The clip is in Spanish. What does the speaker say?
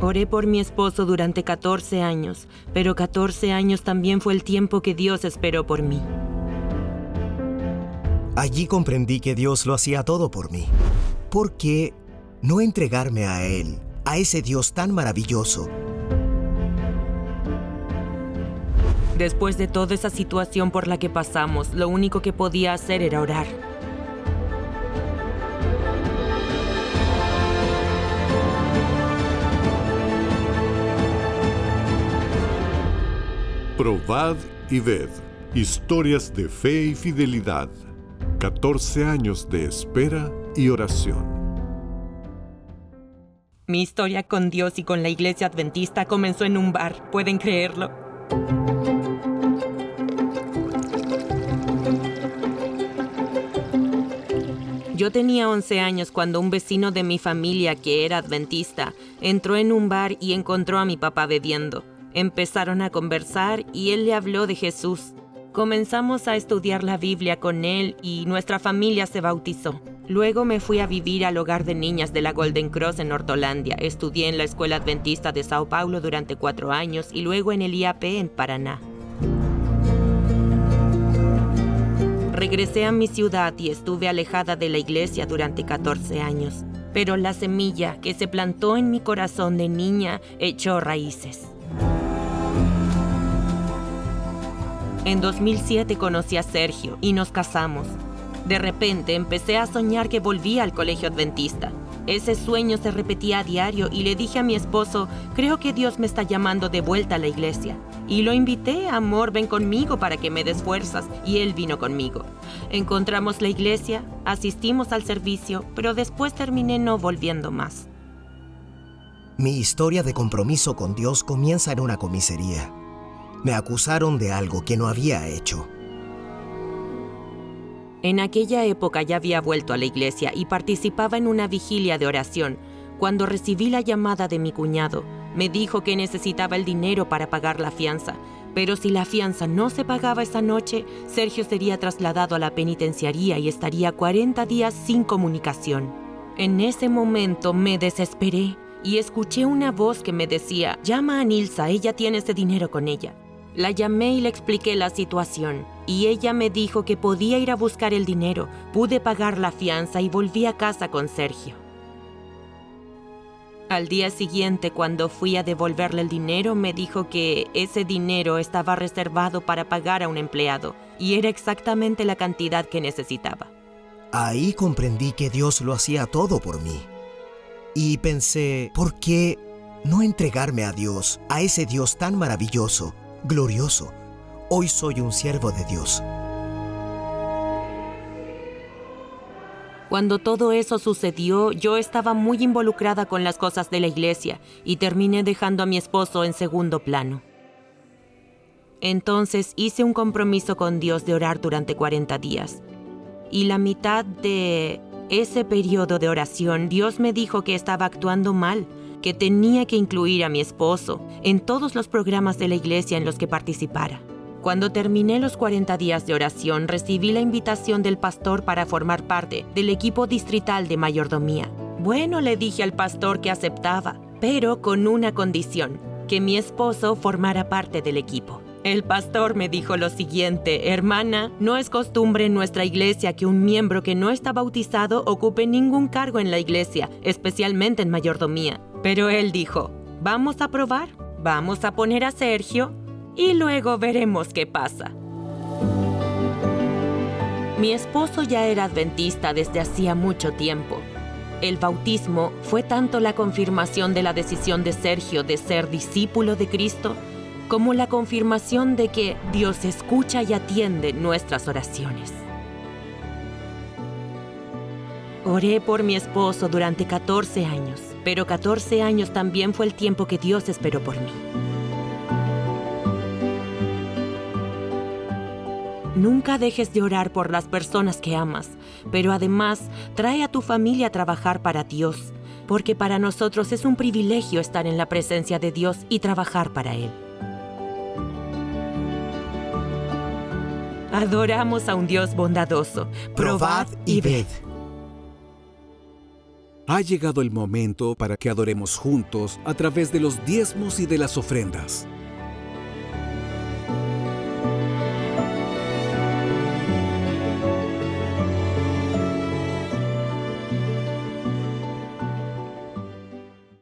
Oré por mi esposo durante 14 años, pero 14 años también fue el tiempo que Dios esperó por mí. Allí comprendí que Dios lo hacía todo por mí. ¿Por qué no entregarme a Él, a ese Dios tan maravilloso? Después de toda esa situación por la que pasamos, lo único que podía hacer era orar. Probad y ved. Historias de fe y fidelidad. 14 años de espera y oración. Mi historia con Dios y con la iglesia adventista comenzó en un bar. ¿Pueden creerlo? Yo tenía 11 años cuando un vecino de mi familia, que era adventista, entró en un bar y encontró a mi papá bebiendo. Empezaron a conversar y él le habló de Jesús. Comenzamos a estudiar la Biblia con él y nuestra familia se bautizó. Luego me fui a vivir al hogar de niñas de la Golden Cross en Hortolandia. Estudié en la Escuela Adventista de Sao Paulo durante 4 años y luego en el IAP en Paraná. Regresé a mi ciudad y estuve alejada de la iglesia durante 14 años. Pero la semilla que se plantó en mi corazón de niña echó raíces. En 2007 conocí a Sergio y nos casamos. De repente empecé a soñar que volvía al colegio adventista. Ese sueño se repetía a diario y le dije a mi esposo, creo que Dios me está llamando de vuelta a la iglesia. Y lo invité, amor, ven conmigo para que me des fuerzas, y él vino conmigo. Encontramos la iglesia, asistimos al servicio, pero después terminé no volviendo más. Mi historia de compromiso con Dios comienza en una comisaría. Me acusaron de algo que no había hecho. En aquella época ya había vuelto a la iglesia y participaba en una vigilia de oración. Cuando recibí la llamada de mi cuñado, me dijo que necesitaba el dinero para pagar la fianza, pero si la fianza no se pagaba esa noche, Sergio sería trasladado a la penitenciaría y estaría 40 días sin comunicación. En ese momento me desesperé y escuché una voz que me decía, llama a Nilsa, ella tiene ese dinero con ella. La llamé y le expliqué la situación, y ella me dijo que podía ir a buscar el dinero. Pude pagar la fianza y volví a casa con Sergio. Al día siguiente, cuando fui a devolverle el dinero, me dijo que ese dinero estaba reservado para pagar a un empleado, y era exactamente la cantidad que necesitaba. Ahí comprendí que Dios lo hacía todo por mí. Y pensé, ¿por qué no entregarme a Dios, a ese Dios tan maravilloso, glorioso? Hoy soy un siervo de Dios. Cuando todo eso sucedió, yo estaba muy involucrada con las cosas de la iglesia y terminé dejando a mi esposo en segundo plano. Entonces hice un compromiso con Dios de orar durante 40 días. Y la mitad de ese periodo de oración, Dios me dijo que estaba actuando mal, que tenía que incluir a mi esposo en todos los programas de la iglesia en los que participara. Cuando terminé los 40 días de oración, recibí la invitación del pastor para formar parte del equipo distrital de mayordomía. Bueno, le dije al pastor que aceptaba, pero con una condición, que mi esposo formara parte del equipo. El pastor me dijo lo siguiente, hermana, no es costumbre en nuestra iglesia que un miembro que no está bautizado ocupe ningún cargo en la iglesia, especialmente en mayordomía. Pero él dijo, vamos a probar, vamos a poner a Sergio y luego veremos qué pasa. Mi esposo ya era adventista desde hacía mucho tiempo. El bautismo fue tanto la confirmación de la decisión de Sergio de ser discípulo de Cristo, como la confirmación de que Dios escucha y atiende nuestras oraciones. Oré por mi esposo durante 14 años, pero 14 años también fue el tiempo que Dios esperó por mí. Nunca dejes de orar por las personas que amas, pero además trae a tu familia a trabajar para Dios, porque para nosotros es un privilegio estar en la presencia de Dios y trabajar para Él. Adoramos a un Dios bondadoso. Probad y ved. Ha llegado el momento para que adoremos juntos a través de los diezmos y de las ofrendas.